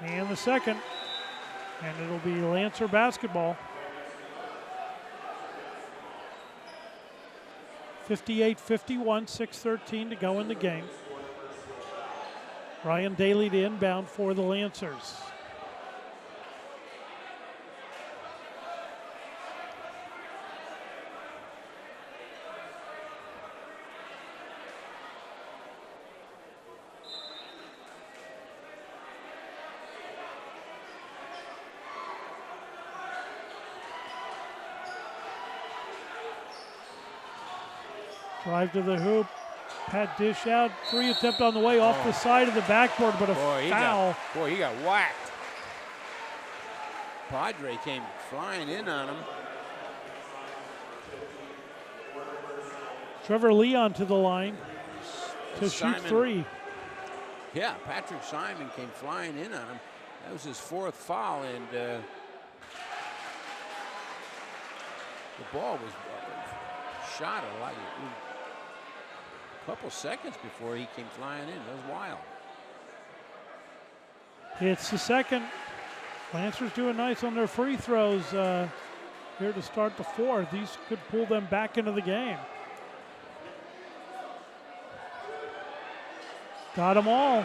And the second. And it'll be Lancer basketball. 58-51, 6:13 to go in the game. Ryan Daly to inbound for the Lancers. Drive to the hoop. Pat dish out. Three attempt on the way off the side of the backboard, but a foul. He got whacked. Padre came flying in on him. Trevor Leon to the line to shoot three. Yeah, Patrick Simon came flying in on him. That was his fourth foul, and the ball was shot a couple seconds before he came flying in. That was wild. It's the second. Lancers doing nice on their free throws here to start the fourth. These could pull them back into the game. Got them all.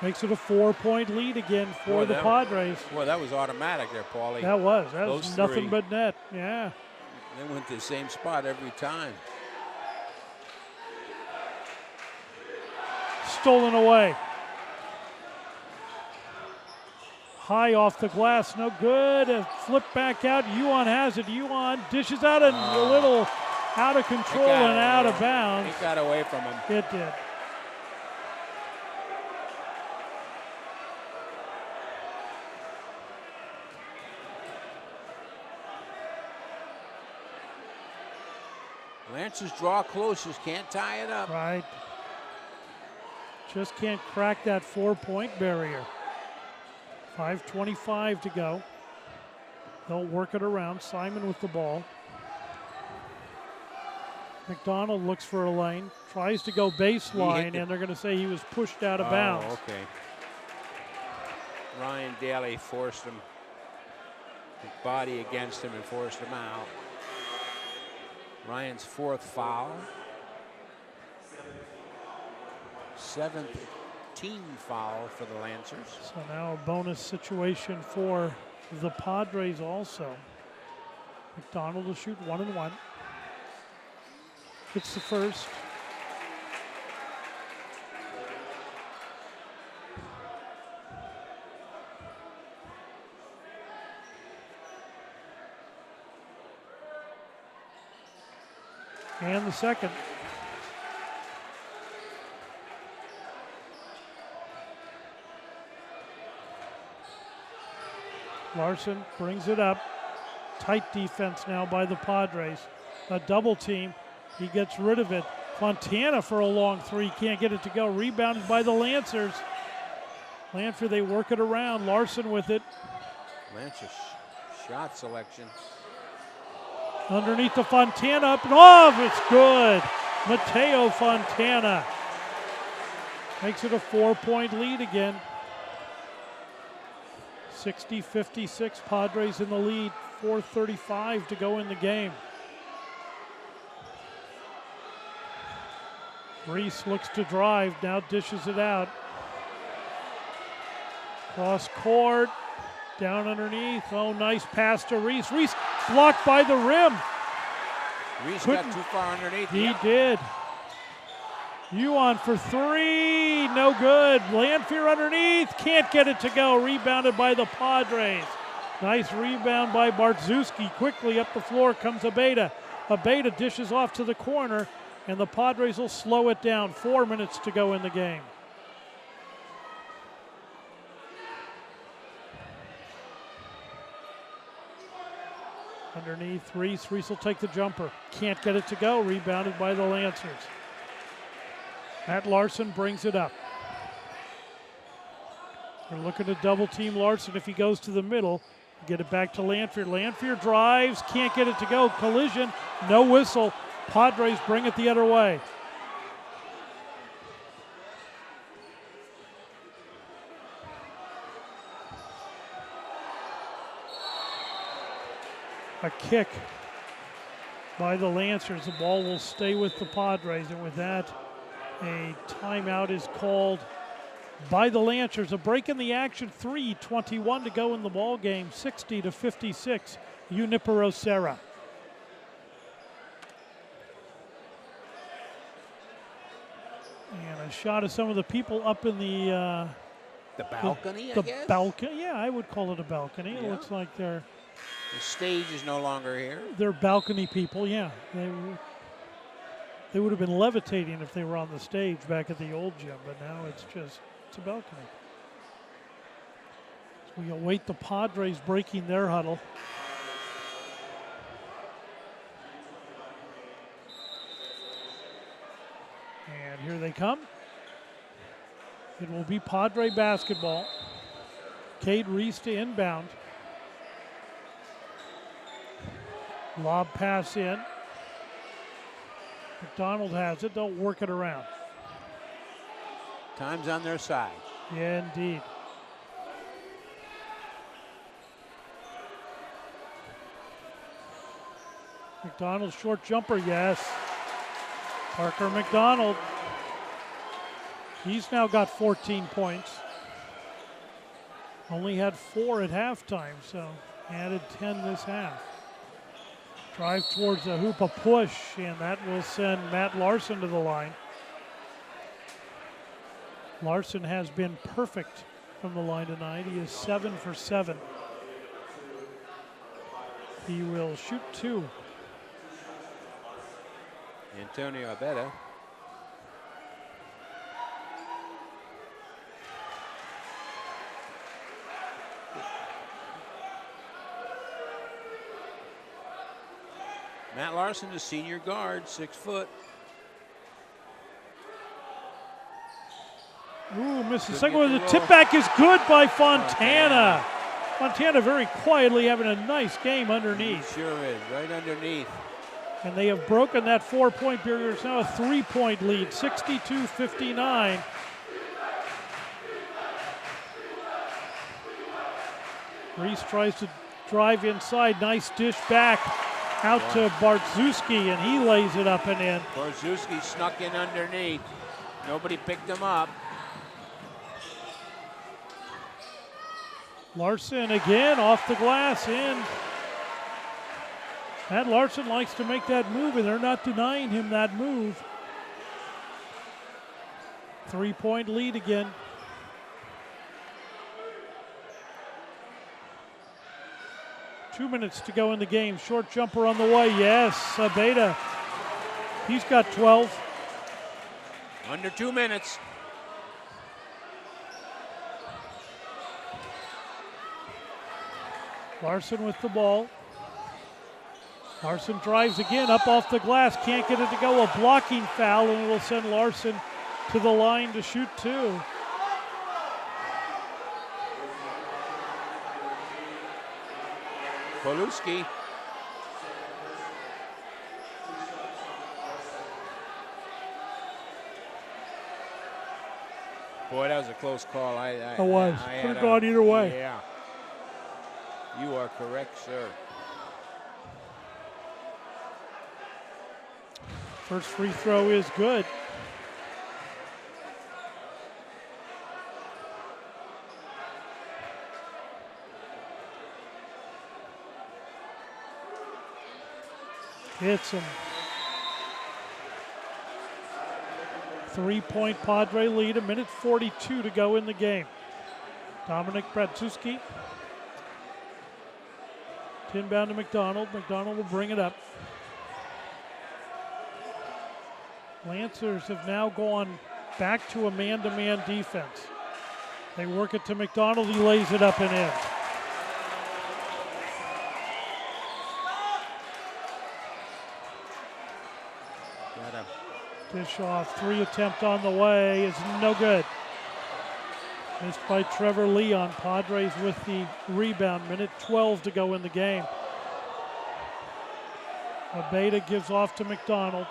Makes it a 4-point lead again for the Padres. Boy, that was automatic there, Paulie. That was nothing but net, yeah. They went to the same spot every time. Stolen away. High off the glass, no good. A flip back out. Yuan has it. Yuan dishes out and a little out of control and out of bounds. It got away from him. It did. Lancers draw closest, can't tie it up. Right. Just can't crack that 4-point barrier. 5:25 to go. They'll work it around. Simon with the ball. McDonald looks for a lane, tries to go baseline, and they're going to say he was pushed out of bounds. Okay. Ryan Daly forced him, his body against him, and forced him out. Ryan's 4th foul. 7th team foul for the Lancers. So now a bonus situation for the Padres also. McDonald will shoot 1 and 1. Hits the first. And the second. Larson brings it up. Tight defense now by the Padres. A double team. He gets rid of it. Fontana for a long 3. Can't get it to go. Rebounded by the Lancers. Lanford, they work it around. Larson with it. Lancers shot selection. Underneath the Fontana, up and off. It's good. Mateo Fontana makes it a 4-point lead again. 60-56, Padres in the lead. 4:35 to go in the game. Reese looks to drive, now dishes it out. Cross court, down underneath. Oh, nice pass to Reese. Reese blocked by the rim. Reese got too far underneath. He did. Yuan for 3, no good. Lanfear underneath, can't get it to go. Rebounded by the Padres. Nice rebound by Bartszewski. Quickly up the floor comes Abeda. Abeda dishes off to the corner, and the Padres will slow it down. 4 minutes to go in the game. Underneath Reese. Reese will take the jumper. Can't get it to go. Rebounded by the Lancers. Matt Larson brings it up. They're looking to double team Larson if he goes to the middle. Get it back to Lanfear. Lanfear drives, can't get it to go. Collision, no whistle. Padres bring it the other way. A kick by the Lancers. The ball will stay with the Padres, and with that, a timeout is called by the Lancers. A break in the action. 3:21 to go in the ball game. 60-56. Junipero Serra. And a shot of some of the people up in the balcony, the I guess? balcony. Yeah, I would call it a balcony. Yeah. It looks like The stage is no longer here. they're balcony people. Yeah, they would have been levitating if they were on the stage back at the old gym, but now it's a balcony. So we await the Padres breaking their huddle. And here they come. It will be Padre basketball. Cade Reese to inbound. Lob pass in. McDonald has it. Don't work it around. Time's on their side. Yeah, indeed. McDonald short jumper, yes. Parker McDonald. He's now got 14 points. Only had 4 at halftime, so added 10 this half. Drive towards the hoop, a push, and that will send Matt Larson to the line. Larson has been perfect from the line tonight. He is 7 for 7. He will shoot 2. Antonio Abeda. Matt Larson, the senior guard, 6 foot. Ooh, misses the second one. The tip back is good by Fontana. Fontana very quietly having a nice game underneath. He sure is, right underneath. And they have broken that 4-point barrier. It's now a 3-point lead, 62-59. Reese tries to drive inside. Nice dish back out to Bartszewski, and he lays it up and in. Bartszewski snuck in underneath. Nobody picked him up. Larson again off the glass in. Matt Larson likes to make that move, and they're not denying him that move. 3-point lead again. Two minutes to go in the game. Short jumper on the way. Yes, Abeda. He's got 12. Under 2 minutes. Larson with the ball. Larson drives again up off the glass. Can't get it to go. A blocking foul, and it'll send Larson to the line to shoot 2. Poluski. Boy, that was a close call. It was. Could have gone either way. Yeah. You are correct, sir. First free throw is good. Hits him. 3-point Padre lead, 1:42 to go in the game. Dominic Bartszewski. Inbound to McDonald. McDonald will bring it up. Lancers have now gone back to a man-to-man defense. They work it to McDonald. He lays it up and in. Dish off. 3 attempt on the way is no good. Missed by Trevor Leon. Padres with the rebound. 1:12 to go in the game. Abeda gives off to McDonald.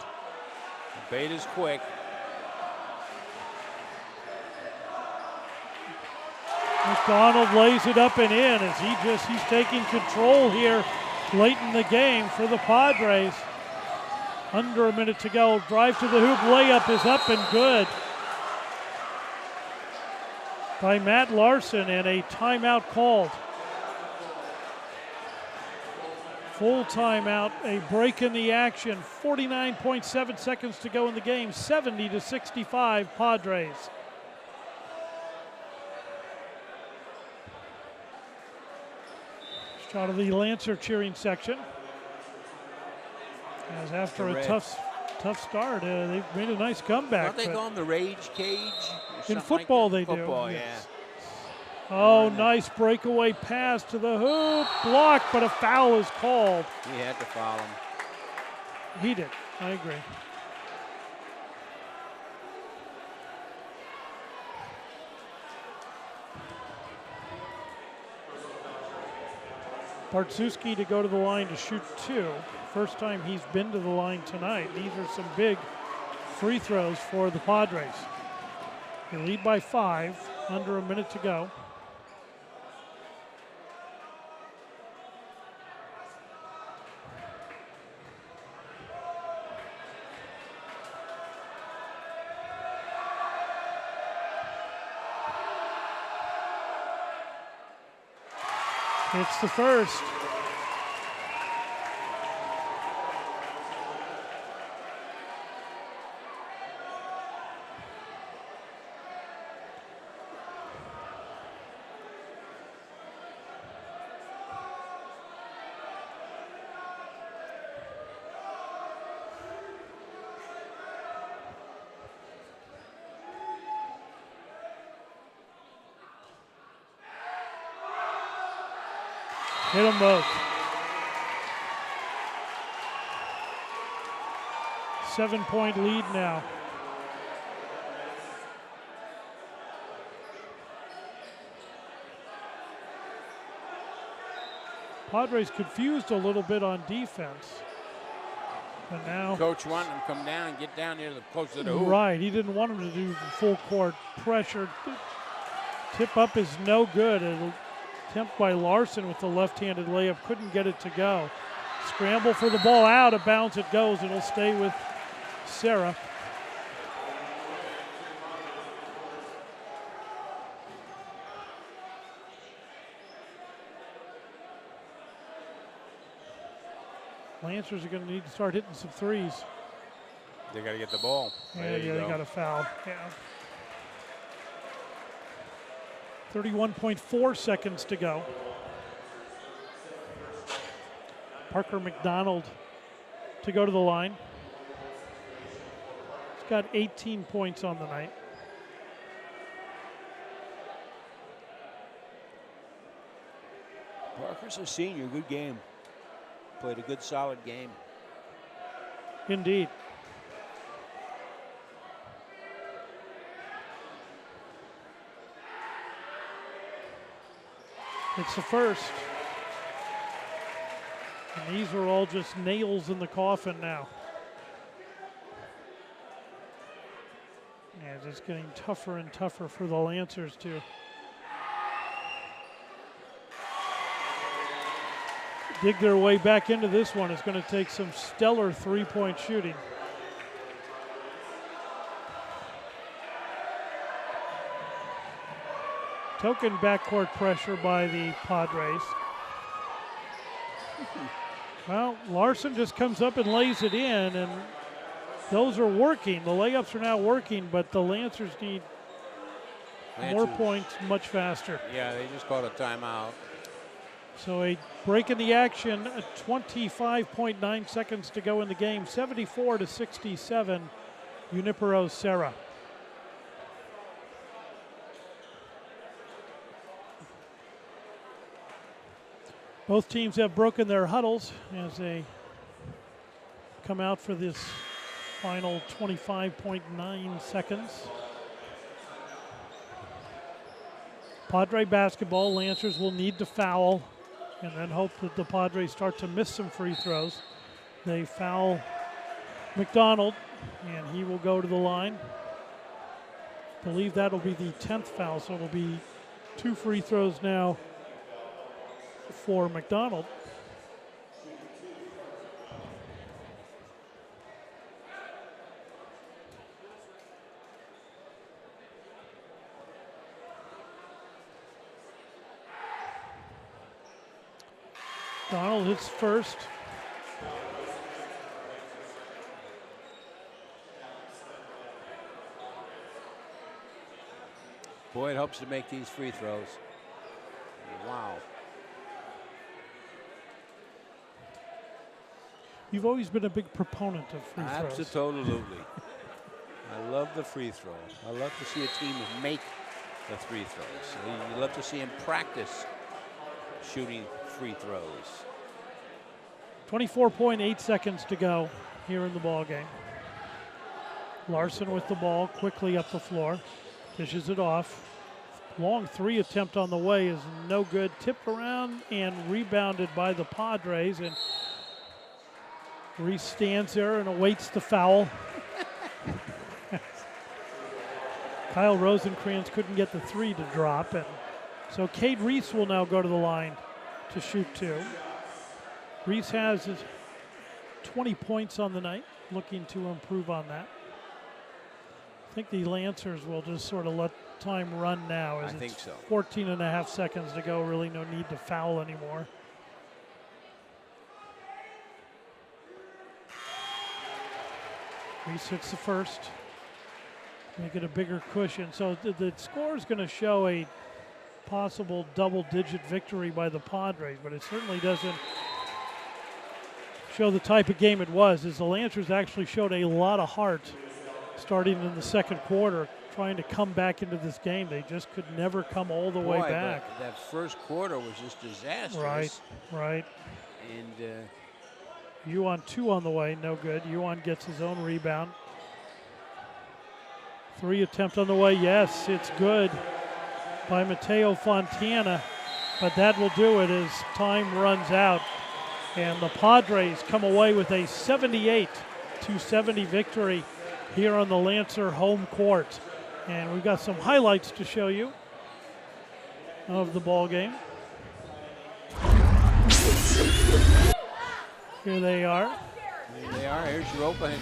Abeda's quick. McDonald lays it up and in as he's taking control here late in the game for the Padres. Under a minute to go. Drive to the hoop. Layup is up and good by Matt Larson, and a timeout called. Full timeout, a break in the action. 49.7 seconds to go in the game. 70-65 Padres. Shot of the Lancer cheering section. As after a tough start, they've made a nice comeback. Don't they call them the rage cage? In football, like they football, do. Yes. Oh, nice breakaway pass to the hoop. Blocked, but a foul is called. He had to foul him. He did. I agree. Bartszewski to go to the line to shoot 2. First time he's been to the line tonight. These are some big free throws for the Padres. They lead by 5, under a minute to go. It's the first. Hit them both. 7-point lead now. Padres confused a little bit on defense. But now Coach wanted him to come down and get down there close to the hoop. Right, he didn't want him to do full court pressure. Tip up is no good. An attempt by Larson with the left-handed layup, couldn't get it to go. Scramble for the ball, out of bounds it goes. It'll stay with Serra. Lancers are going to need to start hitting some threes. They got to get the ball. Yeah, they got a foul. Yeah. 31.4 seconds to go. Parker McDonald to go to the line. He's got 18 points on the night. Parker's a senior, good game. Played a good, solid game. Indeed. It's the first. And these are all just nails in the coffin now. Yeah, just getting tougher and tougher for the Lancers to dig their way back into this one. It's going to take some stellar three-point shooting. Token backcourt pressure by the Padres. Well, Larson just comes up and lays it in, and those are working. The layups are now working, but the Lancers need more points much faster. Yeah, they just called a timeout. So a break in the action, 25.9 seconds to go in the game, 74-67, Junipero Serra. Both teams have broken their huddles as they come out for this final 25.9 seconds. Padre basketball, Lancers will need to foul and then hope that the Padres start to miss some free throws. They foul McDonald, and he will go to the line. I believe that'll be the 10th foul, so it'll be 2 free throws now for McDonald. Donald hits first. Boy, it helps to make these free throws. Wow. You've always been a big proponent of free throws. Absolutely. I love the free throw. I love to see a team make the free throws. You love to see them practice shooting free throws. 24.8 seconds to go here in the ball game. Larson with the ball quickly up the floor, dishes it off. Long 3 attempt on the way is no good. Tipped around and rebounded by the Padres, and Reese stands there and awaits the foul. Kyle Rosenkrantz couldn't get the 3 to drop, and so Cade Reese will now go to the line to shoot 2. Reese has his 20 points on the night, looking to improve on that. I think the Lancers will just sort of let time run now. I think so. 14 and a half seconds to go, really no need to foul anymore. Reese hits the first. Make it a bigger cushion. So the score is going to show a possible double-digit victory by the Padres, but it certainly doesn't show the type of game it was, as the Lancers actually showed a lot of heart starting in the second quarter, trying to come back into this game. They just could never come all the way back. That first quarter was just disastrous. Right. And Yuan 2 on the way, no good. Yuan gets his own rebound. 3 attempt on the way, yes, it's good by Mateo Fontana, but that will do it as time runs out. And the Padres come away with a 78-70 victory here on the Lancer home court. And we've got some highlights to show you of the ball game. Here they are. Here they are. Here's your open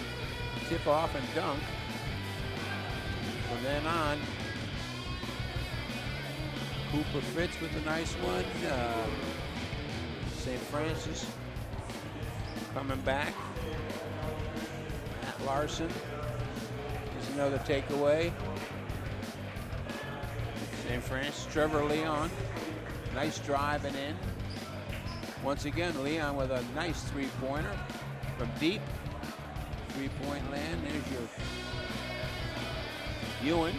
tip off and dunk. From then on, Cooper Fitz with a nice one. St. Francis coming back. Matt Larson is another takeaway. St. Francis, Trevor Leon, nice driving in. Once again, Leon with a nice three-pointer from deep. Three-point land. There's your Ewan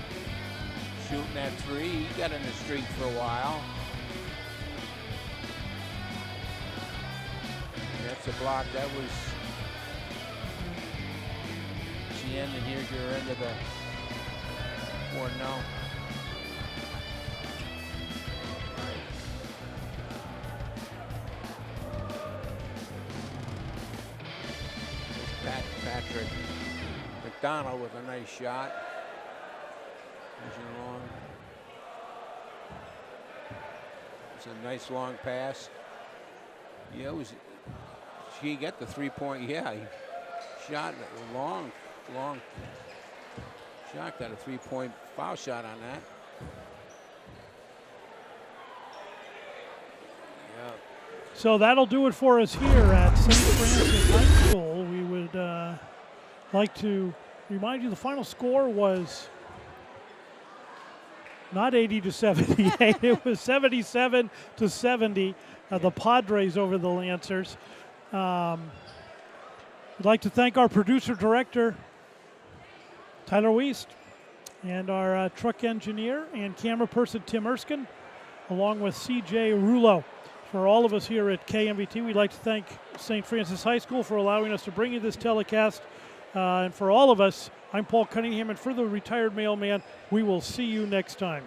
shooting that three. He got in the streak for a while. That's a block. That was Chien, and here's your end of the 4-0. Patrick McDonald with a nice shot. Long. It's a nice long pass. Yeah, it was. He got the 3-point. Yeah, he shot a long shot. Got a 3-point foul shot on that. Yeah. So that'll do it for us here at St. Francis High School. We would like to remind you the final score was not 80-78. It was 77-70. The Padres over the Lancers. I'd like to thank our producer director, Tyler Wiest, and our truck engineer and camera person, Tim Erskine, along with CJ Rulo. For all of us here at KMVT, we'd like to thank St. Francis High School for allowing us to bring you this telecast. And for all of us, I'm Paul Cunningham, and for the retired mailman, we will see you next time.